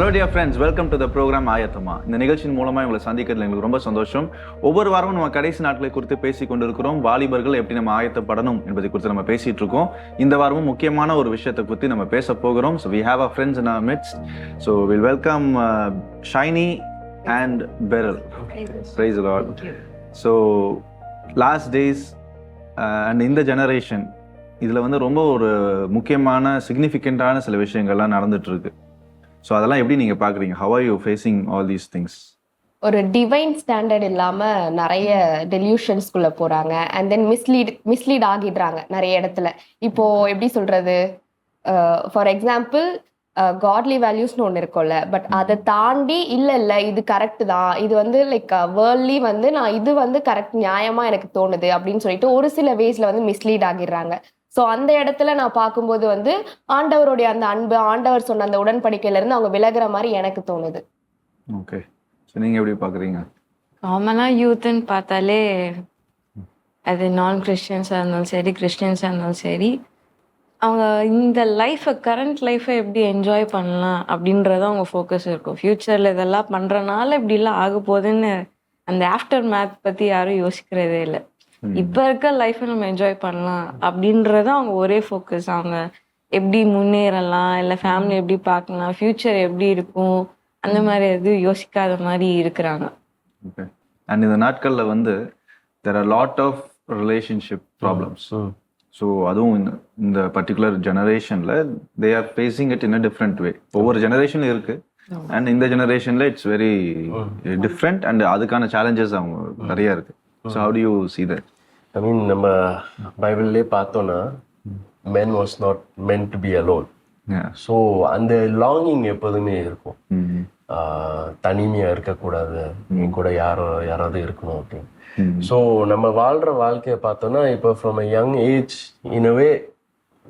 Hello dear friends, welcome to the program ஆயத்தமா. இந்த நிகழ்ச்சியின் மூலமாக உங்களை சந்திக்கிறதுல எங்களுக்கு ரொம்ப சந்தோஷம். ஒவ்வொரு வாரமும் நம்ம கடைசி நாட்களை குறித்து பேசி கொண்டிருக்கிறோம். வாலிபர்கள் எப்படி நம்ம ஆயத்தப்படணும் என்பதை குறித்து நம்ம பேசிட்டு இருக்கோம். இந்த வாரமும் முக்கியமான ஒரு விஷயத்தை குறித்து நம்ம பேச போகிறோம். So we have a friends in our midst. So will welcome Shiny and Pearl. Praise the Lord. So last days and இந்த ஜெனரேஷன் இதில் வந்து ரொம்ப ஒரு முக்கியமான சிக்னிஃபிகண்ட்டான சில விஷயங்கள்லாம் நடந்துட்டு இருக்கு. ஸோ அதெல்லாம் எப்படி நீங்கள் பார்க்குறீங்க? Have are you facing all these things? ஒரு டிவைன் ஸ்டாண்டர்ட் இல்லாமல் நிறைய டெலியூஷன்ஸ்குள்ளே போகிறாங்க. அண்ட் தென் மிஸ்லீட் ஆகிடுறாங்க நிறைய இடத்துல. இப்போது எப்படி சொல்கிறது, ஃபார் எக்ஸாம்பிள் காட்லி வேல்யூஸ்னு ஒன்று இருக்கும்ல, பட் அதை தாண்டி இல்லை இது கரெக்டு தான், இது வந்து லைக் வேர்ல்ட்லி வந்து நான் இது வந்து கரெக்ட் நியாயமாக எனக்கு தோணுது அப்படின்னு சொல்லிட்டு ஒரு சில வேஸில் வந்து மிஸ்லீட் ஆகிடுறாங்க. ஸோ அந்த இடத்துல நான் பார்க்கும்போது வந்து ஆண்டவருடைய அந்த அன்பு, ஆண்டவர் சொன்ன அந்த உடன்படிக்கையிலேருந்து அவங்க விலகிற மாதிரி எனக்கு தோணுது. ஓகே, ஸோ நீங்கள் எப்படி பார்க்குறீங்க? காமனாக யூத்துன்னு பார்த்தாலே அது நான் கிறிஸ்டியன்ஸாக இருந்தாலும் சரி, கிறிஸ்டியன்ஸாக இருந்தாலும் சரி, அவங்க இந்த லைஃப்பை, கரண்ட் லைஃப்பை எப்படி என்ஜாய் பண்ணலாம் அப்படின்றத அவங்க ஃபோக்கஸ் இருக்கும். ஃப்யூச்சரில் இதெல்லாம் பண்ணுறனால இப்படிலாம் ஆக போகுதுன்னு அந்த ஆஃப்டர் மேத் பற்றி யாரும் யோசிக்கிறதே இல்லை. இப்போ இருக்க லைஃப்பை நம்ம என்ஜாய் பண்ணலாம் அப்படின்றத அவங்க ஒரே ஃபோக்கஸ். அவங்க எப்படி முன்னேறலாம், இல்லை ஃபேமிலி எப்படி பார்க்கலாம், ஃப்யூச்சர் எப்படி இருக்கும், அந்த மாதிரி எதுவும் யோசிக்காத மாதிரி இருக்கிறாங்க. ஓகே. அண்ட் இந்த நாட்களில் வந்து there are lot of relationship problems. So அதுவும் இந்த பர்டிகுலர் ஜெனரேஷனில் they are facing it in a different way. ஒவ்வொரு ஜெனரேஷனும் இருக்குது. அண்ட் இந்த ஜெனரேஷனில் இட்ஸ் வெரி டிஃப்ரெண்ட். அண்ட் அதுக்கான சேலஞ்சஸ் அவங்க நிறையா இருக்குது. So how do you see that? I mean, நம்ம பைபிள்லேயே பார்த்தோன்னா men was not meant to be alone. So அந்த லாங்கிங் எப்போதுமே இருக்கும். தனிமையாக இருக்கக்கூடாது, என் கூட யாராவது இருக்கணும் அப்படின்னு. ஸோ நம்ம வாழ்கிற வாழ்க்கையை பார்த்தோன்னா இப்போ ஃப்ரம் அ யங் ஏஜ் இனவே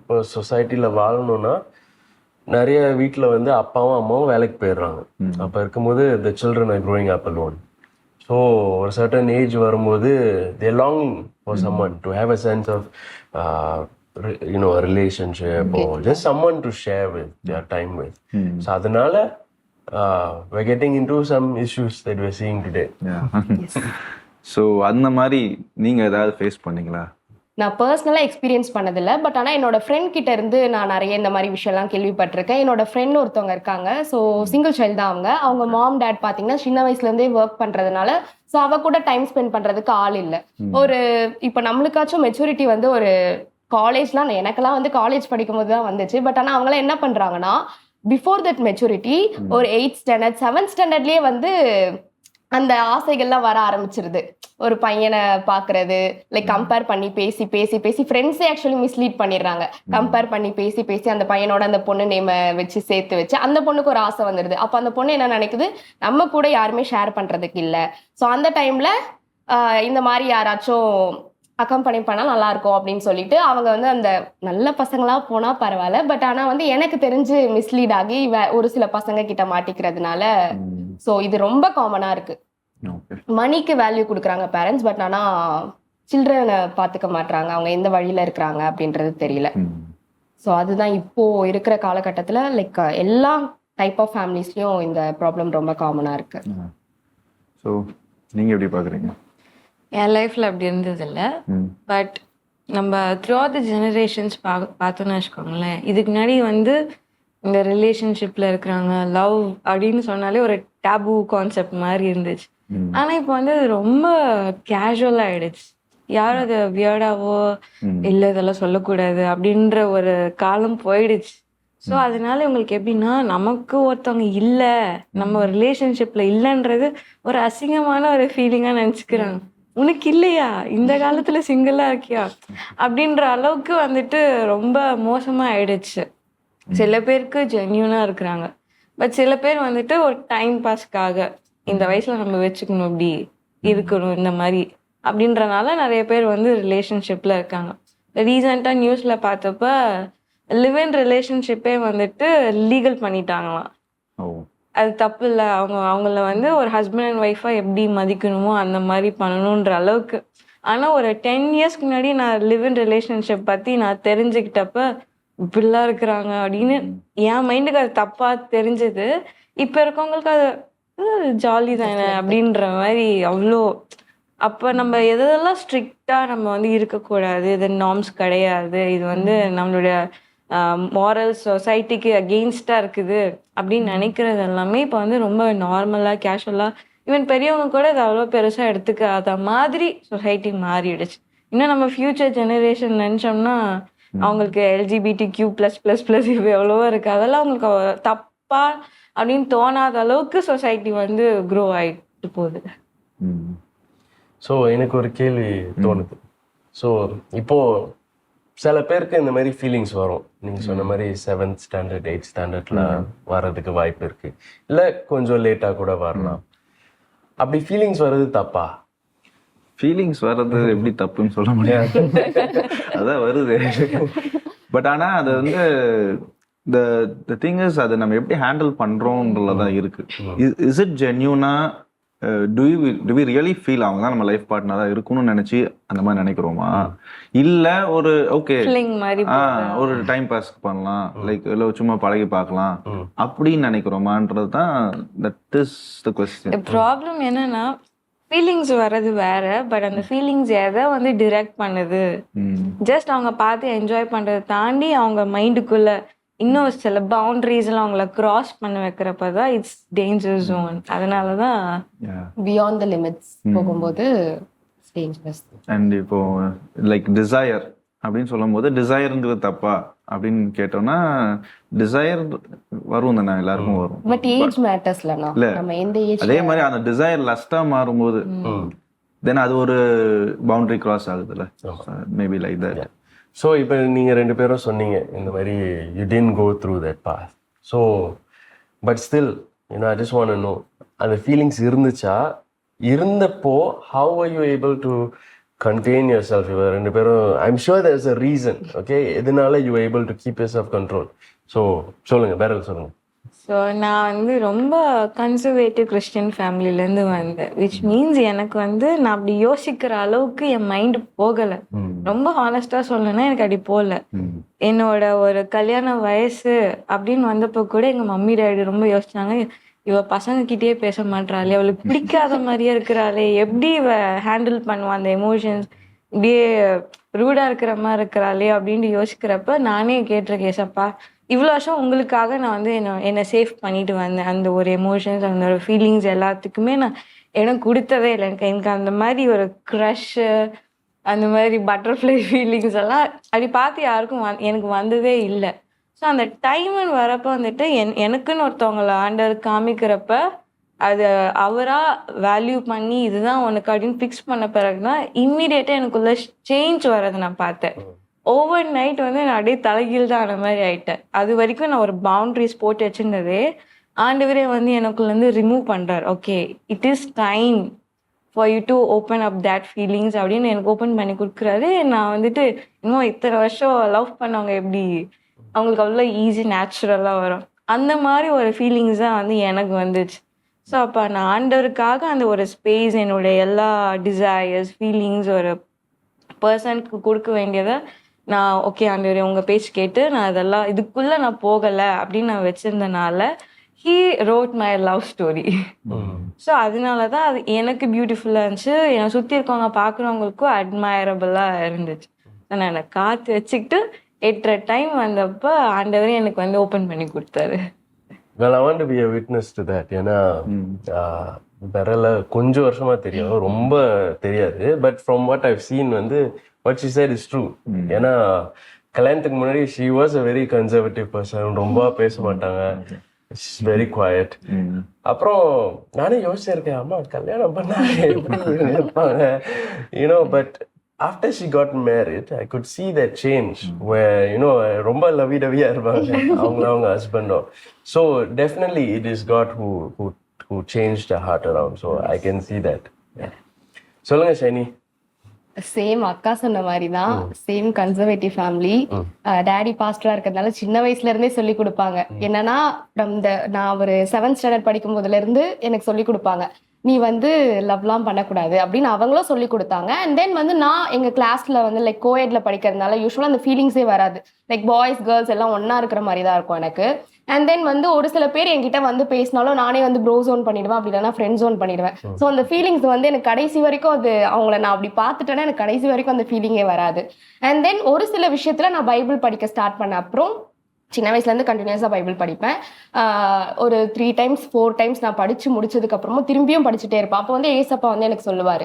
இப்போ சொசைட்டியில் வாழணும்னா நிறைய வீட்டில் வந்து அப்பாவும் அம்மாவும் வேலைக்கு போயிடுறாங்க. அப்போ இருக்கும்போது the children are growing up alone. So ஒரு சர்டன் ஏஜ் வரும்போது they're longing for someone to have a sense of a relationship or just someone to share with their time with. So அதனால we're getting into some issues that we're seeing today. So அந்த மாதிரி நீங்கள் ஏதாவது face பண்ணீங்களா? நான் பர்சனலாக experience பண்ணதில்லை, but ஆனால் என்னோட ஃப்ரெண்ட் கிட்ட இருந்து நான் நிறைய இந்த மாதிரி விஷயம்லாம் கேள்விப்பட்டிருக்கேன். என்னோட ஃப்ரெண்ட் ஒருத்தவங்க இருக்காங்க. ஸோ சிங்கிள் சைல்டு தான் அவங்க மாம் டேட் பார்த்தீங்கன்னா சின்ன வயசுலேருந்தே ஒர்க் பண்ணுறதுனால ஸோ அவ கூட டைம் ஸ்பெண்ட் பண்ணுறதுக்கு ஆள் இல்லை. ஒரு இப்போ நம்மளுக்காச்சும் மெச்சூரிட்டி வந்து ஒரு காலேஜ்லாம், எனக்கெல்லாம் வந்து காலேஜ் படிக்கும் போது தான் வந்துச்சு. பட் ஆனால் அவங்களாம் என்ன பண்ணுறாங்கன்னா பிஃபோர் தட் மெச்சூரிட்டி ஒரு 8th ஸ்டாண்டர்ட் 7th ஸ்டாண்டர்ட்லேயே வந்து அந்த ஆசைகள்லாம் வர ஆரம்பிச்சிருது. ஒரு பையனை பார்க்கறது, லைக் கம்பேர் பண்ணி பேசி பேசி பேசி ஃப்ரெண்ட்ஸே ஆக்சுவலி மிஸ்லீட் பண்ணிடுறாங்க. கம்பேர் பண்ணி பேசி பேசி அந்த பையனோட அந்த பொண்ணு நேமை வச்சு சேர்த்து வச்சு அந்த பொண்ணுக்கு ஒரு ஆசை வந்துடுது. அப்போ அந்த பொண்ணு என்ன நினைக்குது, நம்ம கூட யாருமே ஷேர் பண்ணுறதுக்கு இல்லை. ஸோ அந்த டைமில் இந்த மாதிரி யாராச்சும் அக்கம்பெனி பண்ணால் நல்லாயிருக்கும் அப்படின்னு சொல்லிட்டு அவங்க வந்து அந்த நல்ல பசங்களாக போனால் பரவாயில்ல, பட் ஆனால் வந்து எனக்கு தெரிஞ்சு மிஸ்லீட் ஆகி ஒரு சில பசங்க கிட்ட மாட்டிக்கிறதுனால ஸோ இது ரொம்ப காமனாக இருக்கு. மணிக்கு வேல்யூ கொடுக்குறாங்க பேரண்ட்ஸ், பட் ஆனால் சில்ட்ரனை பார்த்துக்க மாட்டாங்க, அவங்க எந்த வழியில் இருக்கிறாங்க அப்படின்றது தெரியல. ஸோ அதுதான் இப்போ இருக்கிற காலகட்டத்தில் லைக் எல்லா டைப் ஆஃப் ஃபேமிலிஸ்லையும் இந்த ப்ராப்ளம் ரொம்ப காமனாக இருக்கு. ஸோ நீங்கள் எப்படி பார்க்குறீங்க? என் லைஃப்பில் அப்படி இருந்ததில்லை, பட் நம்ம த்ரூ அவுட் தி ஜெனரேஷன்ஸ் பார்த்தோன்னு வச்சுக்கோங்களேன். இதுக்கு முன்னாடி வந்து இந்த ரிலேஷன்ஷிப்பில் இருக்கிறாங்க, லவ் அப்படின்னு சொன்னாலே ஒரு டேபு கான்செப்ட் மாதிரி இருந்துச்சு. ஆனால் இப்போ வந்து அது ரொம்ப கேஷுவல் ஆகிடுச்சு. யாரும் அதை வியர்டாவோ இல்லை இதெல்லாம் சொல்லக்கூடாது அப்படின்ற ஒரு காலம் போயிடுச்சு. ஸோ அதனால இவங்களுக்கு எப்படின்னா, நமக்கு ஒருத்தவங்க இல்லை, நம்ம ரிலேஷன்ஷிப்பில் இல்லைன்றது ஒரு அசிங்கமான ஒரு ஃபீலிங்காக நினச்சிக்கிறாங்க. உனக்கு இல்லையா, இந்த காலத்தில் சிங்கிளாக இருக்கியா அப்படின்ற அளவுக்கு வந்துட்டு ரொம்ப மோசமாக ஆயிடுச்சு. சில பேருக்கு ஜென்யூனாக இருக்கிறாங்க, பட் சில பேர் வந்துட்டு ஒரு டைம் பாஸ்க்காக இந்த வயசில் நம்ம வச்சுக்கணும், இப்படி இருக்கணும் இந்த மாதிரி அப்படின்றனால நிறைய பேர் வந்து ரிலேஷன்ஷிப்பில் இருக்காங்க. ரீசெண்டாக நியூஸில் பார்த்தப்ப லிவ் இன் ரிலேஷன்ஷிப்பே வந்துட்டு லீகல் பண்ணிட்டாங்களாம். அது தப்பு இல்லை, அவங்கள வந்து ஒரு ஹஸ்பண்ட் அண்ட் ஒய்ஃபாக எப்படி மதிக்கணுமோ அந்த மாதிரி பண்ணணுன்ற அளவுக்கு. ஆனால் ஒரு 10 இயர்ஸ்க்கு முன்னாடி நான் லிவ் இன் ரிலேஷன்ஷிப் பற்றி நான் தெரிஞ்சுக்கிட்டப்ப இப்படிலாம் இருக்கிறாங்க அப்படின்னு என் மைண்டுக்கு அது தப்பாக தெரிஞ்சது. இப்போ இருக்கவங்களுக்கு அது ஜாலி தானே அப்படின்ற மாதிரி அவ்வளோ. அப்போ நம்ம எதெல்லாம் ஸ்ட்ரிக்டாக நம்ம வந்து இருக்கக்கூடாது, இது நார்ம்ஸ் கிடையாது, இது வந்து நம்மளுடைய மாரல் சொசைட்டிக்கு அகெயின்ஸ்டாக இருக்குது அப்படின்னு நினைக்கிறது எல்லாமே இப்போ வந்து ரொம்ப நார்மலாக கேஷுவலாக, ஈவன் பெரியவங்க கூட இது அவ்வளோ பெருசாக எடுத்துக்காத மாதிரி சொசைட்டி மாறிடுச்சு. இன்னும் நம்ம ஃபியூச்சர் ஜெனரேஷன் நினச்சோம்னா அவங்களுக்கு LGBTQ+++ இப்போ எவ்வளவோ இருக்குது, அதெல்லாம் அவங்களுக்கு தப்பா அப்படின்னு தோணாத அளவுக்கு சொசைட்டி வந்து க்ரோ ஆகிட்டு போகுது. ஸோ எனக்கு ஒரு கேள்வி தோணுது. ஸோ இப்போ சில பேருக்கு இந்த மாதிரி ஃபீலிங்ஸ் வரும். நீங்கள் சொன்ன மாதிரி 7th ஸ்டாண்டர்ட் 8th ஸ்டாண்டர்ட்ல வர்றதுக்கு வாய்ப்பு இருக்கு, இல்லை கொஞ்சம் லேட்டாக கூட வரலாம். அப்படி ஃபீலிங்ஸ் வர்றது தப்பா? ஃபீலிங்ஸ் வர்றது எப்படி தப்புன்னு சொல்ல முடியாது, அதான் வருது. பட் ஆனா அது வந்து the thing is அதை நம்ம எப்படி ஹேண்டில் பண்றோம்ன்றதுலதான் இருக்கு. இஸ் இட் ஜென்யூனா, டு வி ரியலி ஃபீல் அவங்க தான் நம்ம லைஃப் பார்ட்னரா இருக்கணும்னு நினைச்சு அந்த மாதிரி நினைக்கிறோமா, இல்ல ஒரு ஓகே ஒரு டைம் பாஸ் பண்ணலாம், லைக் இல்ல சும்மா பழகி பார்க்கலாம் அப்படின்னு நினைக்கிறோமான்றது தான் that is the question. Problem என்னன்னா ஃபீலிங்ஸ் வர்றது வேற, பட் அந்த ஃபீலிங்ஸ் எதை வந்து டிரெக்ட் பண்ணுது, ஜஸ்ட் அவங்க பார்த்து என்ஜாய் பண்றதை தாண்டி அவங்க மைண்டுக்குள்ள இன்னும் சில பவுண்டரிஸ்லாம் அவங்கள கிராஸ் பண்ண வைக்கிறப்பதான் இட்ஸ் டேஞ்சர் ஜோன். அதனாலதான் பியாண்ட் த லிமிட்ஸ் போகும்போது டேஞ்சரஸ். அண்ட் இப்போ லைக் டிசையர் அப்படின்னு சொல்லும் போது டிசையருங்கிறது தப்பா அப்படின்னு கேட்டோம்னா, டிசையர் வரும் தானே, எல்லாருக்கும் வரும். பட் ஏஜ் மேட்டர்ஸ்லனா நம்ம எந்த ஏஜ், அதே மாதிரி அந்த டிசையர் லஸ்டா மாறும்போது தென் அது ஒரு பவுண்டரி கிராஸ் ஆகுதுல்ல, மேபி லைக் தட். ஸோ இப்போ நீங்கள் 2 பேரும் சொன்னீங்க இந்த மாதிரி you didn't go through that path. So but still I just want to know, அந்த ஃபீலிங்ஸ் இருந்துச்சா, இருந்தப்போ how are you able to contain yourself? இவர் 2 பேரும் I'm sure there is a reason, okay, எதனால you able to keep yourself control. So சொல்லுங்கள், பேரல் சொல்லுங்கள். So நான் வந்து ரொம்ப கன்சர்வேட்டிவ் கிறிஸ்டியன் ஃபேமிலிலேருந்து வந்தேன், விச் மீன்ஸ் எனக்கு வந்து நான் அப்படி யோசிக்கிற அளவுக்கு என் மைண்டு போகலை. ரொம்ப ஹானஸ்டாக சொல்லணும்னா எனக்கு அப்படி போகல. என்னோட ஒரு கல்யாண வயசு அப்படின்னு வந்தப்போ கூட எங்கள் மம்மி டேடி ரொம்ப யோசிச்சாங்க, இவ பசங்க கிட்டேயே பேச மாட்டாளே, அவளுக்கு பிடிக்காத மாதிரியே இருக்கிறாளே, எப்படி இவ ஹேண்டில் பண்ணுவான் அந்த எமோஷன்ஸ், இப்படியே ரூடா இருக்கிற மாதிரி இருக்கிறாளே அப்படின்னு யோசிக்கிறப்ப நானே கேட்டிருக்கேன், ஏசப்பா இவ்வளோ வருஷம் உங்களுக்காக நான் வந்து என்னை சேஃப் பண்ணிட்டு வந்தேன், அந்த ஒரு எமோஷன்ஸ் அந்த ஒரு ஃபீலிங்ஸ் எல்லாத்துக்குமே நான் எனக்கு கொடுத்ததே இல்லை. எனக்கு அந்த மாதிரி ஒரு க்ரஷ்ஷு, அந்த மாதிரி பட்டர்ஃப்ளை ஃபீலிங்ஸ் எல்லாம் அப்படி பார்த்து யாருக்கும் எனக்கு வந்ததே இல்லை. ஸோ அந்த டைம்னு வரப்போ வந்துட்டு எனக்குன்னு ஒருத்தவங்களை ஆண்டர் காமிக்கிறப்ப அது அவராக வேல்யூ பண்ணி இதுதான் உனக்கு அப்படின்னு ஃபிக்ஸ் பண்ண பிறகுதான் இம்மீடியட்டாக எனக்குள்ள சேஞ்ச் வர்றதை நான் பார்த்தேன். ஓவர் நைட் வந்து நான் அப்படியே தலைகீழ் தான் ஆன மாதிரி ஆயிட்டேன். அது வரைக்கும் நான் ஒரு பவுண்டரிஸ் போட்டு வச்சுருந்ததே ஆண்டவரே வந்து எனக்குள்ளேருந்து ரிமூவ் பண்ணுறார். Okay, it is time for you to open up that feelings அப்படின்னு எனக்கு ஓப்பன் பண்ணி கொடுக்குறாரு. நான் வந்துட்டு இன்னும் இத்தனை வருஷம் லவ் பண்ணவங்க எப்படி அவங்களுக்கு அவ்வளோ ஈஸி நேச்சுரலாக வரும், அந்த மாதிரி ஒரு ஃபீலிங்ஸ் தான் வந்து எனக்கு வந்துச்சு. ஸோ அப்போ நான் ஆண்டவருக்காக அந்த ஒரு ஸ்பேஸ், என்னுடைய எல்லா டிசையர்ஸ் ஃபீலிங்ஸ் ஒரு பர்சனுக்கு கொடுக்க வேண்டியதை நான் ஓகே ஆண்டவரே உங்கள் பேச்சு கேட்டு நான் அதெல்லாம் இதுக்குள்ளே நான் போகலை அப்படின்னு நான் வச்சுருந்தனால he wrote my love story. So அதனால தான் அது எனக்கு பியூட்டிஃபுல்லாக இருந்துச்சு, என்னை சுற்றி இருக்கவங்க பார்க்குறவங்களுக்கும் அட்மைரபிளாக இருந்துச்சு. நான் என்னை காத்து வச்சுக்கிட்டு 8 டைம் வந்தப்போ ஆண்டவரே எனக்கு வந்து ஓப்பன் பண்ணி கொடுத்தாரு. Well, I want to be a witness to that. ஏன்னா பெரல கொஞ்சம் வருஷமா தெரியும், ரொம்ப தெரியாது. But from what I've seen வந்து what she said is true. ஏன்னா கல்யாணத்துக்கு முன்னாடி she was a very conservative person, ரொம்ப பேச மாட்டாங்க, வெரி குவாய்ட். அப்புறம் நானே யோசிச்சிருக்கேன், அம்மா கல்யாணம் பண்ணா எப்படி இருப்பாங்க, you know. But after she got married, I could see that change where, ரொம்ப லவிடவியா இருப்பாங்க அவங்க ஹஸ்பண்டும். So definitely it is God who changed the heart around. So I can see that. சொல்லுங்க ஷைனி. சேம் அக்கா சொன்ன மாதிரி தான், சேம் கன்சர்வேட்டிவ் ஃபேமிலி. டேடி பாஸ்டரா இருக்கிறதுனால சின்ன வயசுல இருந்தே சொல்லி கொடுப்பாங்க. என்னன்னா நான் ஒரு 7th ஸ்டாண்டர்ட் படிக்கும் போதுல இருந்து எனக்கு சொல்லி கொடுப்பாங்க, நீ வந்து லவ்லாம் பண்ணக்கூடாது அப்படின்னு அவங்களும் சொல்லி கொடுத்தாங்க. அண்ட் தென் வந்து நான் எங்கள் கிளாஸில் வந்து லைக் கோஎட்ல படிக்கிறதுனால யூஸ்வலாக அந்த ஃபீலிங்ஸே வராது. லைக் பாய்ஸ் கேர்ள்ஸ் எல்லாம் ஒன்றா இருக்கிற மாதிரி தான் இருக்கும் எனக்கு. அண்ட் தென் வந்து ஒரு சில பேர் என்கிட்ட வந்து பேசினாலும் நானே வந்து ப்ரோ ஜோன் பண்ணிடுவேன், அப்படி இல்லைன்னா ஃப்ரெண்ட் ஜோன் பண்ணிடுவேன். ஸோ அந்த ஃபீலிங்ஸ் வந்து எனக்கு கடைசி வரைக்கும் அது அவங்கள நான் அப்படி பார்த்துட்டேன்னா எனக்கு கடைசி வரைக்கும் அந்த ஃபீலிங்கே வராது. அண்ட் தென் ஒரு சில விஷயத்துல நான் பைபிள் படிக்க ஸ்டார்ட் பண்ண அப்புறம் சின்ன வயசுலேருந்து கண்டினியூஸாக பைபிள் படிப்பேன். ஒரு 3 times 4 times நான் படித்து முடிச்சதுக்கப்புறமும் திரும்பியும் படிச்சுட்டே இருப்பேன். அப்போ வந்து ஏசப்பா வந்து எனக்கு சொல்லுவார்,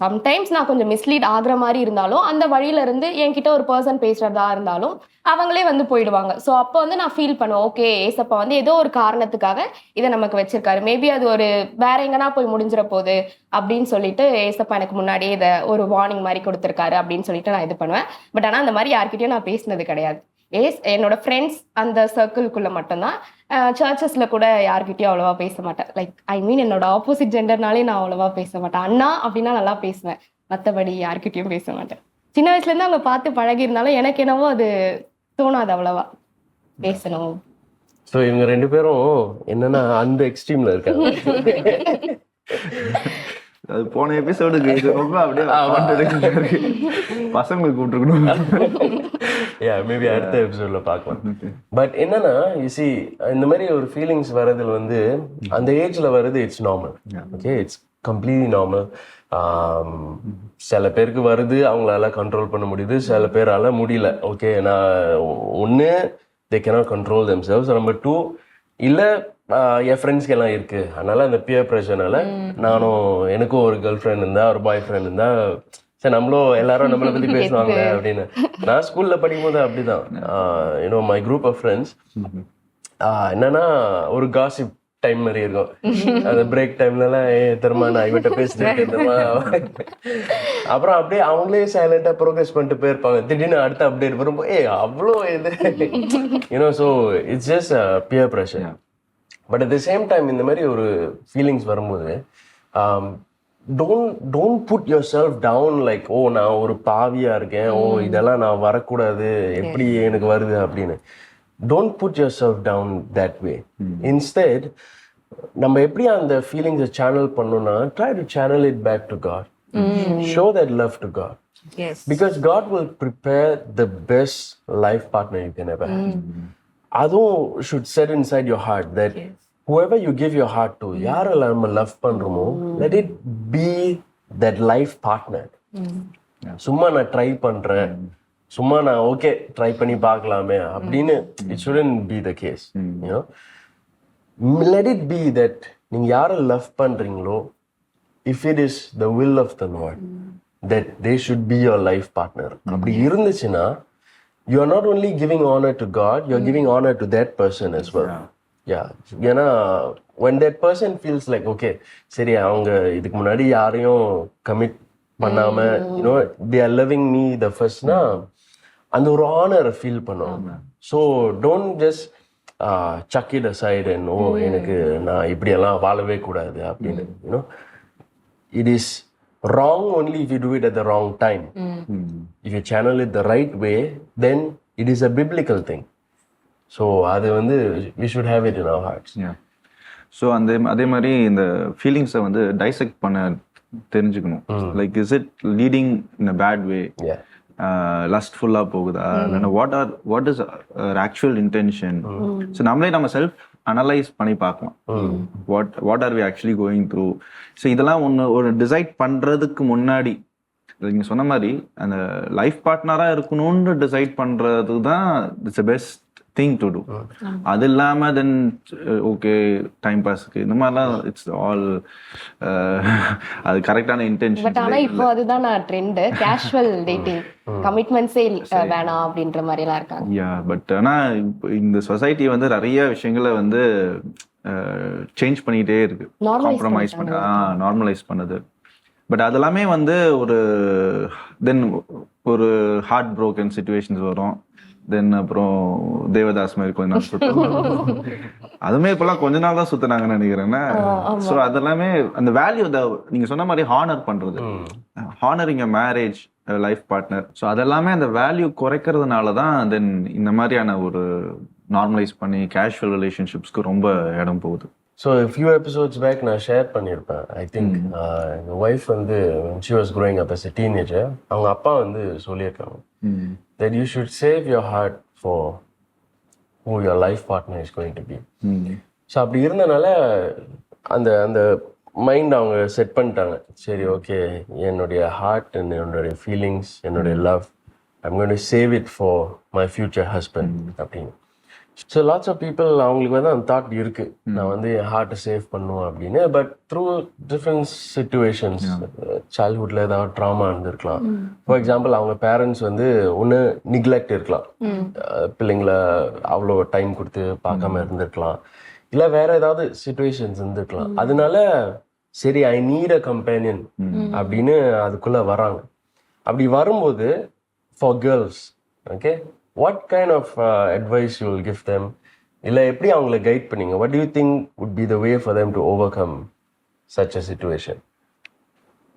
சம்டைம்ஸ் நான் கொஞ்சம் மிஸ்லீட் ஆகுற மாதிரி இருந்தாலும் அந்த வழியில இருந்து என்கிட்ட ஒரு பர்சன் பேசுறதா இருந்தாலும் அவங்களே வந்து போயிடுவாங்க. ஸோ அப்போ வந்து நான் ஃபீல் பண்ணுவேன், ஓகே ஏசப்பா வந்து ஏதோ ஒரு காரணத்துக்காக இதை நமக்கு வச்சிருக்காரு, மேபி அது ஒரு வேற எங்கன்னா போய் முடிஞ்சிட போகுது அப்படின்னு சொல்லிட்டு ஏசப்பா எனக்கு முன்னாடியே இதை ஒரு வார்னிங் மாதிரி கொடுத்துருக்காரு அப்படின்னு சொல்லிட்டு நான் இது பண்ணுவேன். பட் ஆனால் அந்த மாதிரி யார்கிட்டயும் நான் பேசினது கிடையாது. என்னோட ஃப்ரெண்ட்ஸ் அந்த சர்க்கிள்குள்ள மட்டும்தான். சர்ச்சஸ்ல கூட யார்கிட்டயும் அவ்வளவா பேச மாட்டேன். லைக் ஐ மீன் என்னோட ஆப்போசிட் ஜெண்டர்னாலே நான் அவ்வளவா பேச மாட்டேன். அண்ணா அப்படின்னா நல்லா பேசுவேன், மற்றபடி யார்கிட்டயும் பேச மாட்டேன். சின்ன வயசுல இருந்து அவங்க பார்த்து பழகி இருந்தாலும் எனக்கு என்னவோ அது தோணாது அவ்வளவா பேசணும். ஸோ இவங்க 2 பேரும் என்னன்னா அந்த எக்ஸ்ட்ரீம்ல இருக்காங்க. அது போன எபிசோடுக்கு இது ரொம்ப அப்படியே பசங்களுக்கு கூப்பிட்டுருக்கணும். மேபி அடுத்த எபிசோட்ல பார்க்கலாம். பட் என்னன்னா யூசி இந்த மாதிரி ஒரு ஃபீலிங்ஸ் வர்றதுல வந்து அந்த ஏஜ்ல வருது, it's normal. Okay, it's completely normal. சில பேருக்கு வருது, அவங்களால கண்ட்ரோல் பண்ண முடியுது, சில பேரால முடியல. ஓகே, நான் ஒன்று they cannot control themselves. Number 2, இல்லை என் ஃப்ரெண்ட்ஸ்க்கு எல்லாம் இருக்கு, அதனால அந்த பியர் ப்ரெஷர்னால எனக்கும் ஒரு கேர்ள் ஃப்ரெண்ட் இருந்தா, ஒரு பாய் ஃப்ரெண்ட் இருந்தா, சரி நம்மளும் எல்லாரும் நம்மளை பத்தி பேசுவாங்க அப்படின்னு. நான் ஸ்கூல்ல படிக்கும் போது அப்படிதான். You know my group of friends என்னன்னா ஒரு காசிப் டைம் மாதிரி இருக்கும். அந்த பிரேக் டைம்ல எல்லாம் தெரியுமா நான் இவட்ட பேசிட்டு அப்புறம் அப்படியே அவங்களே சைலண்டா ப்ரோக்ரஸ் பண்ணிட்டு போயிருப்பாங்க. திடீர்னு அடுத்த அப்டேட் வரும்போது அவ்வளோ இது you know. So it's just peer pressure. But at the same time இந்த மாதிரி ஒரு ஃபீலிங்ஸ் வரும்போது don't put yourself down. Like நான் ஒரு பாவியா இருக்கேன், இதெல்லாம் நான் வரக்கூடாது, எப்படி எனக்கு வருது அப்படின்னு. Don't put yourself down that way. Instead நம்ம எப்படி அந்த ஃபீலிங்ஸை சேனல் பண்ணோம்னா, try to channel it back to God. Show that love to God. Because God will prepare the best life partner you can ever have. அதுவும் should set inside your heart that whoever you give your heart to, யாரெல்லாம் நம்ம love பண்றோமோ, let it be that life partner. சும்மா நான் try பண்றேன், சும்மா நான் okay try பண்ணி பார்க்கலாமே அப்படின்னு it shouldn't be the case. You know, let it be that நீங்க யாரை லவ் பண்றீங்களோ, if it is the will of the Lord that they should be your life partner, அப்படி இருந்துச்சுன்னா you are not only giving honor to God, you are giving honor to that person as well. Yeah. ஏன்னா when that person feels like okay சரி அவங்க இதுக்கு முன்னாடி யாரையும் commit பண்ணாம you know they are loving me the first னா அந்த ஒரு honor ஃபீல் பண்ணும். So don't just chuck it aside and எனக்கு நான் இப்படியெல்லாம் வாழவே கூடாது அப்படின்னு. You know, it is wrong only if you do it at the wrong time. If you channel it the right way, then it is a biblical thing. So அது வந்து we should have it in our hearts. So அதே மாதிரி இந்த ஃபீலிங்ஸை வந்து dissect பண்ண தெரிஞ்சுக்கணும். Like is it leading in a bad way, லஸ்ட்ஃபுல்லாக போகுதா, இல்லைன்னா what is actual intention. So நம்மளே நம்ம செல்ஃப் அனலைஸ் பண்ணி பார்க்கலாம். What are we actually going through. So இதெல்லாம் ஒரு டிசைட் பண்ணுறதுக்கு முன்னாடி நீங்கள் சொன்ன மாதிரி அந்த லைஃப் பார்ட்னராக இருக்கணும்னு டிசைட் பண்ணுறது தான் it's best thing to do. அது இல்லாமல் தென் ஓகே டைம் பாஸ்க்கு இந்த மாதிரிலாம் இட்ஸ் ஆல் அது கரெக்டான இன்டென்ஷன். பட் ஆனால் இப்போ அதுதான் நான் ட்ரெண்டு, கேஷுவல் டேட்டிங், கமிட்மெண்ட்ஸே வேணாம் அப்படின்ற மாதிரிலாம் இருக்காங்க. பட் ஆனால் இந்த சொசைட்டி வந்து நிறைய விஷயங்களை வந்து சேஞ்ச் பண்ணிக்கிட்டே இருக்கு, காம்ப்ரமைஸ் பண்ண நார்மலைஸ் பண்ணுது. பட் அதெல்லாமே வந்து தென் ஒரு ஹார்ட் ப்ரோக்கன் சிச்சுவேஷன்ஸ் வரும். தென் அப்புறம் தேவதாஸ் மாதிரி கொஞ்ச நாள் சுத்தம், அதுமே இப்பெல்லாம் கொஞ்ச நாள் தான் சுத்தினாங்கன்னு நினைக்கிறேன்னா. ஸோ அதெல்லாமே அந்த வேல்யூ நீங்க சொன்ன மாதிரி ஹானர் பண்றது, ஹானரிங் அ மேரேஜ் லைஃப் பார்ட்னர். ஸோ அதெல்லாமே அந்த வேல்யூ குறைக்கிறதுனால தான் தென் இந்த மாதிரியான ஒரு நார்மலைஸ் பண்ணி கேஷுவல் ரிலேஷன்ஷிப்ஸ்க்கு ரொம்ப இடம் போகுது. ஸோ ஃபியூ எபிசோட்ஸ் பேக் நான் ஷேர் பண்ணியிருப்பேன். ஐ திங்க் எங்கள் ஒய்ஃப் வந்து she was growing up as a teenager, அவங்க அப்பா வந்து சொல்லியிருக்காங்க that you should save your heart for who your life partner is going to be. So அப்படி இருந்தனால அந்த அந்த மைண்ட் அவங்க செட் பண்ணிட்டாங்க. சரி ஓகே, என்னுடைய ஹார்ட் அண்ட் என்னுடைய ஃபீலிங்ஸ், என்னுடைய love, I'm going to save it for my future husband அப்படின்னு. ஸோ லாட்ஸ் ஆஃப் பீப்புள் அவங்களுக்கு வந்து அந்த தாட் இருக்கு, நான் வந்து என் ஹார்ட்டை சேவ் பண்ணுவேன் அப்படின்னு. பட் த்ரூ டிஃப்ரெண்ட் சிச்சுவேஷன்ஸ், சைல்ட்ஹுட்ல ஏதாவது ட்ராமா இருந்திருக்கலாம். ஃபார் எக்ஸாம்பிள் அவங்க பேரண்ட்ஸ் வந்து ஒன்று நிக்லெக்ட் இருக்கலாம், பிள்ளைங்களை அவ்வளோ டைம் கொடுத்து பார்க்காம இருந்திருக்கலாம், இல்லை வேற ஏதாவது சிச்சுவேஷன்ஸ் இருந்திருக்கலாம். அதனால சரி ஐ நீட் அ கம்பேனியன் அப்படின்னு அதுக்குள்ள வராங்க. அப்படி வரும்போது for girls, okay, what kind of advice you will give them? இல்லை எப்படி அவங்கள கைட் பண்ணீங்க? what do you think would be the way for them to overcome such a situation?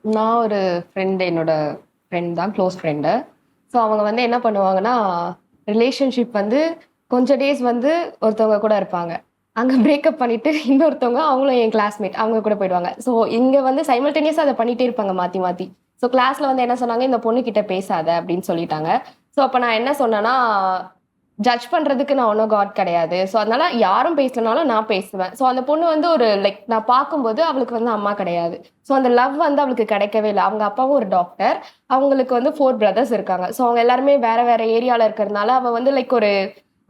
நான் ஒரு ஃப்ரெண்டு, என்னோட ஃப்ரெண்ட் தான், க்ளோஸ் ஃப்ரெண்டு. ஸோ அவங்க வந்து என்ன பண்ணுவாங்கன்னா, ரிலேஷன்ஷிப் வந்து கொஞ்சம் டேஸ் வந்து ஒருத்தவங்க கூட இருப்பாங்க, அங்கே பிரேக்கப் பண்ணிட்டு இன்னொருத்தவங்க, அவங்களும் என் கிளாஸ்மேட், அவங்க கூட போயிடுவாங்க. ஸோ இங்கே வந்து சைமல்டேனியஸாக அதை பண்ணிகிட்டே இருப்பாங்க மாற்றி மாற்றி. ஸோ கிளாஸில் வந்து என்ன சொன்னாங்க, இந்த பொண்ணுக்கிட்ட பேசாத அப்படின்னு சொல்லிட்டாங்க. ஸோ அப்போ நான் என்ன சொன்னேன்னா, ஜட்ஜ் பண்ணுறதுக்கு நான் ஒன்றும் காட் கிடையாது. ஸோ அதனால யாரும் பேசலனாலும் நான் பேசுவேன். ஸோ அந்த பொண்ணு வந்து ஒரு லைக் நான் பார்க்கும்போது அவளுக்கு வந்து அம்மா கிடையாது. ஸோ அந்த லவ் வந்து அவளுக்கு கிடைக்கவே இல்லை. அவங்க அப்பாவும் ஒரு டாக்டர், அவங்களுக்கு வந்து 4 brothers இருக்காங்க. ஸோ அவங்க எல்லாருமே வேற வேற ஏரியாவில் இருக்கிறதுனால அவள் வந்து லைக் ஒரு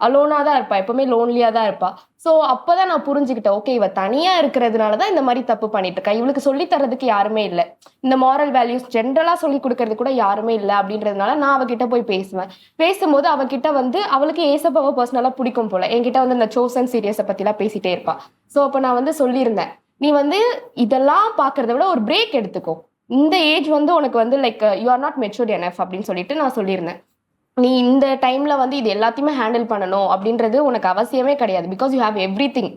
அலோனாக தான் இருப்பா, எப்பவுமே லோன்லியாக தான் இருப்பா. ஸோ அப்போதான் நான் புரிஞ்சுக்கிட்டேன், ஓகே இவ தனியாக இருக்கிறதுனால தான் இந்த மாதிரி தப்பு பண்ணிட்டு இருக்கா, இவளுக்கு சொல்லி தரதுக்கு யாருமே இல்லை, இந்த மாரல் வேல்யூஸ் ஜென்ரலாக சொல்லி கொடுக்கறது கூட யாருமே இல்லை அப்படின்றதுனால நான் அவகிட்ட போய் பேசுவேன். பேசும்போது அவகிட்ட வந்து அவளுக்கு ஏசப்பாவை பர்சனலாக பிடிக்கும் போல, என்கிட்ட வந்து இந்த சோசன் சீரியஸை பற்றிலாம் பேசிட்டே இருப்பா. ஸோ அப்போ நான் வந்து சொல்லியிருந்தேன், நீ வந்து இதெல்லாம் பார்க்கறத விட ஒரு பிரேக் எடுத்துக்கோ, இந்த ஏஜ் வந்து உனக்கு வந்து like you are not matured enough அப்படின்னு சொல்லிட்டு நான் சொல்லியிருந்தேன். நீ இந்த டைம்ல வந்து இது எல்லாத்தையுமே ஹேண்டில் பண்ணணும் அப்படின்றது உனக்கு அவசியமே கிடையாது. Because you have everything.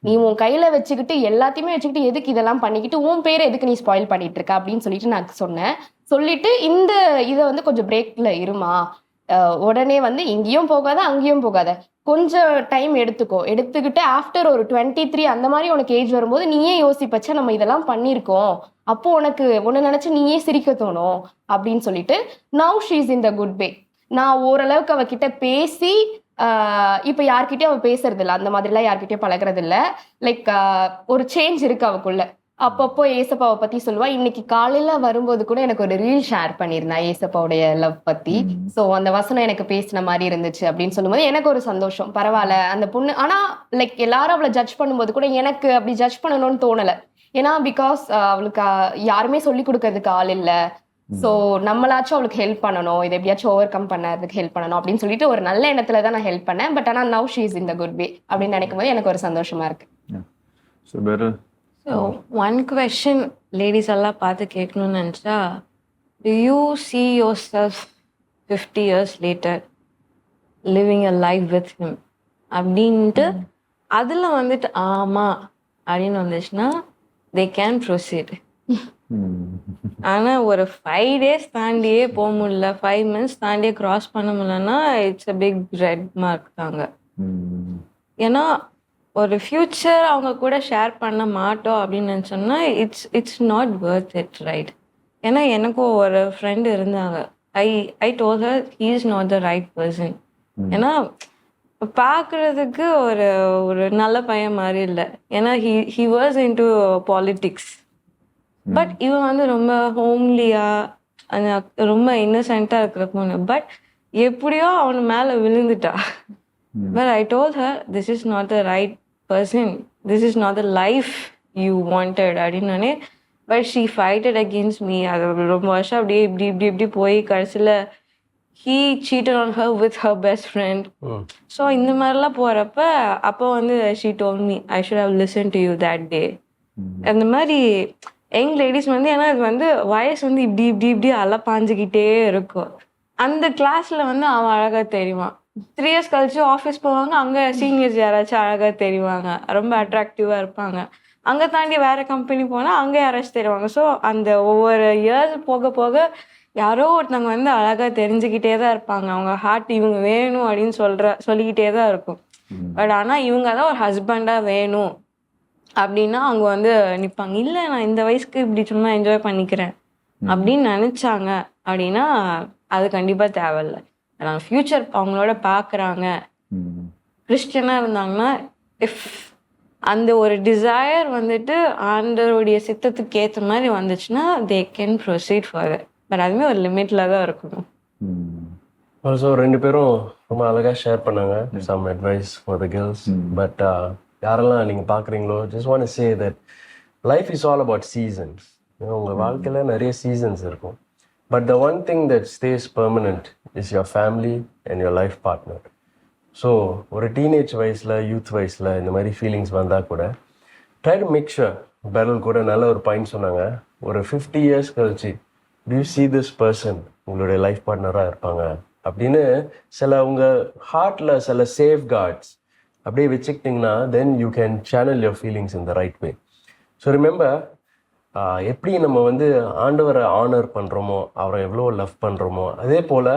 நீ உன் கையில வச்சுக்கிட்டு எல்லாத்தையுமே வச்சுக்கிட்டு எதுக்கு இதெல்லாம் பண்ணிக்கிட்டு உன் பேரை எதுக்கு நீ ஸ்பாயில் பண்ணிட்டு இருக்க அப்படின்னு சொல்லிட்டு நான் சொன்னேன். சொல்லிட்டு இந்த இதை வந்து கொஞ்சம் பிரேக்ல இருமா, உடனே வந்து இங்கேயும் போகாத அங்கேயும் போகாத, கொஞ்சம் டைம் எடுத்துக்கிட்டு ஆஃப்டர் ஒரு 23 அந்த மாதிரி உனக்கு ஏஜ் வரும்போது நீயே யோசிப்பச்சா நம்ம இதெல்லாம் பண்ணியிருக்கோம், அப்போ உனக்கு ஒன்று நினைச்சு நீயே சிரிக்க தோணும் அப்படின்னு சொல்லிட்டு now she is in the good way. நான் ஓரளவுக்கு அவகிட்ட பேசி இப்போ யார்கிட்டயும் அவள் பேசுறது இல்லை, அந்த மாதிரிலாம் யார்கிட்டயும் பழகிறது இல்லை. லைக் ஒரு சேஞ்ச் இருக்கு அவக்குள்ள. அப்பப்போ ஏசப்பாவை பத்தி சொல்லுவா. இன்னைக்கு காலையில வரும்போது கூட எனக்கு ஒரு ரீல் ஷேர் பண்ணியிருந்தா ஏசப்பாவுடைய லவ் பத்தி. ஸோ அந்த வசனம் எனக்கு பேசின மாதிரி இருந்துச்சு அப்படின்னு சொல்லும்போது எனக்கு ஒரு சந்தோஷம். பரவாயில்ல அந்த பொண்ணு, ஆனா லைக் எல்லாரும் அவளை ஜட்ஜ் பண்ணும்போது கூட எனக்கு அப்படி ஜட்ஜ் பண்ணணும்னு தோணலை. ஏன்னா பிகாஸ் அவளுக்கு யாருமே சொல்லி கொடுக்கறதுக்கு ஆள் இல்லை. ஸோ நம்மளாச்சும் அவளுக்கு ஹெல்ப் பண்ணணும், இதை எப்படியாச்சும் ஓவர் கம் பண்ணறதுக்கு ஹெல்ப் பண்ணணும் அப்படின்னு சொல்லிட்டு ஒரு நல்ல எண்ணத்துல தான் நான் ஹெல்ப் பண்ணேன். பட் ஆனால் now she is in the good way அப்படின்னு நினைக்கும் போது எனக்கு ஒரு சந்தோஷமா இருக்கு. ஸோ ஒன் கொஸ்டின் லேடிஸ் எல்லாம் பார்த்து கேட்கணும்னு நினச்சா, to you see yourself 50 years later living a life with him அப்படின்ட்டு அதில் வந்துட்டு ஆமா அப்படின்னு வந்துச்சுன்னா they can proceed. ஆனால் ஒரு 5 days தாண்டியே போக முடியல, 5 minutes தாண்டியே கிராஸ் பண்ண முடியலன்னா it's a big red mark தாங்க. ஏன்னா ஒரு ஃபியூச்சர் அவங்க கூட ஷேர் பண்ண மாட்டோம் அப்படின்னு நினச்சோம்னா it's not worth it, right? ஏன்னா எனக்கும் ஒரு ஃப்ரெண்டு இருந்தாங்க, I told her he is not the right person. ஏன்னா பார்க்குறதுக்கு ஒரு ஒரு நல்ல பையன் மாதிரி இல்லை. ஏன்னா he was into politics. But இவன் வந்து ரொம்ப ஹோம்லியாக ரொம்ப இன்னசென்ட்டாக இருக்கிற பொண்ணு. பட் எப்படியோ அவன் மேலே விழுந்துட்டா. But I told her this is not the right person, this is not the life you wanted அப்படின்னே. But she fighted against me. அது ரொம்ப வருஷம் அப்படியே இப்படி போய் கடைசியில் he cheated on her with her best friend. So இந்த மாதிரிலாம் போகிறப்ப அப்போ வந்து she told me I should have listened to you that day. அந்த மாதிரி யங் லேடிஸ் வந்து, ஏன்னா அது வந்து வயசு வந்து இப்படி அலப்பாஞ்சிக்கிட்டே இருக்கும். அந்த கிளாஸில் வந்து அவன் அழகாக தெரிவான். 3 years கழிச்சு ஆஃபீஸ் போவாங்க, அங்கே சீனியர்ஸ் யாராச்சும் அழகாக தெரிவாங்க, ரொம்ப அட்ராக்டிவாக இருப்பாங்க. அங்கே தாண்டி வேறு கம்பெனி போனால் அங்கே யாராச்சும் தெரிவாங்க. ஸோ அந்த ஒவ்வொரு இயர்ஸ் போக போக யாரோ ஒருத்தவங்க வந்து அழகாக தெரிஞ்சுக்கிட்டே தான் இருப்பாங்க. அவங்க ஹார்ட் இவங்க வேணும் அப்படின்னு சொல்லிக்கிட்டே தான் இருக்கும். பட் ஆனால் இவங்க தான் ஒரு ஹஸ்பண்டாக வேணும் அப்படின்னா அவங்க வந்து நிற்பாங்க. இல்லை நான் இந்த வயசுக்கு இப்படி சும்மா என்ஜாய் பண்ணிக்கிறேன் அப்படின்னு நினச்சாங்க அப்படின்னா அது கண்டிப்பாக தேவையில்லை. நாங்கள் ஃப்யூச்சர் அவங்களோட பார்க்குறாங்க, கிறிஸ்டியனாக இருந்தாங்கன்னா இஃப் அந்த ஒரு டிசையர் வந்துட்டு ஆண்டவருடைய சித்தத்துக்கு ஏற்ற மாதிரி வந்துச்சுன்னா they can proceed for. But அதுவுமே ஒரு லிமிட்டில் தான் இருக்கணும். ஆல்சோ 2 பேரும் ரொம்ப அழகாக ஷேர் பண்ணாங்க some advice for the girls. But யாரெல்லாம் நீங்கள் பார்க்குறீங்களோ just want to say that life is all about seasons. உங்கள் வாழ்க்கையில் நிறைய சீசன்ஸ் இருக்கும். But the one thing that stays permanent is your family and your life partner. So ஒரு teenage வயசில் youth வயசில் இந்த மாதிரி ஃபீலிங்ஸ் வந்தால் கூட ட்ரை டு மேக் ஷுர். பெரல் கூட நல்ல ஒரு பாயிண்ட் சொன்னாங்க. ஒரு 50 years கழிச்சு do you see this person உங்களுடைய லைஃப் பார்ட்னராக இருப்பாங்க அப்படின்னு சில உங்கள் ஹார்ட்டில் சில சேஃப் கார்ட்ஸ் அப்படியே வச்சுக்கிட்டிங்கன்னா then you can channel your feelings in the right way. So remember எப்படி நம்ம வந்து ஆண்டவரை ஆனர் பண்ணுறோமோ, அவரை எவ்வளோ லவ் பண்ணுறோமோ, அதே போல்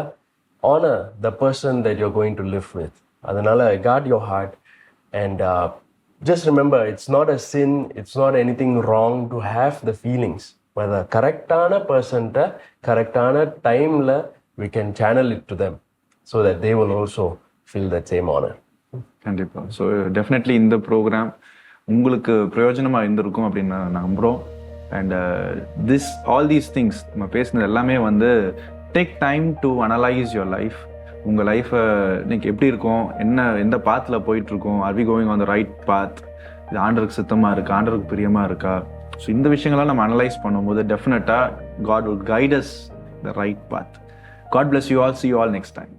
honor the person that you're going to live with. அதனால guard your heart and just remember it's not a sin, it's not anything wrong to have the feelings. whether கரெக்டான பர்சன்ட்ட கரெக்டான டைமில் we can channel it to them so that they will also feel that same honor. கண்டிப்பாக. So definitely இந்த program உங்களுக்கு பிரயோஜனமாக இருந்திருக்கும் அப்படின்னு நான் நம்புகிறோம். அண்ட் ஆல் தீஸ் திங்ஸ் நம்ம பேசுனது எல்லாமே வந்து take time to analyse your life. உங்கள் லைஃப்பை இன்னைக்கு எப்படி இருக்கும், எந்த பாத்தில் போயிட்டுருக்கோம், are we going on the right path, இது ஆண்டருக்கு சித்தமாக இருக்கா, ஆண்டருக்கு பிரியமாக இருக்கா. ஸோ இந்த விஷயங்கள்லாம் நம்ம அனலைஸ் பண்ணும்போது டெஃபினட்டாக God will guide us the right path. God bless you all. See you all next time.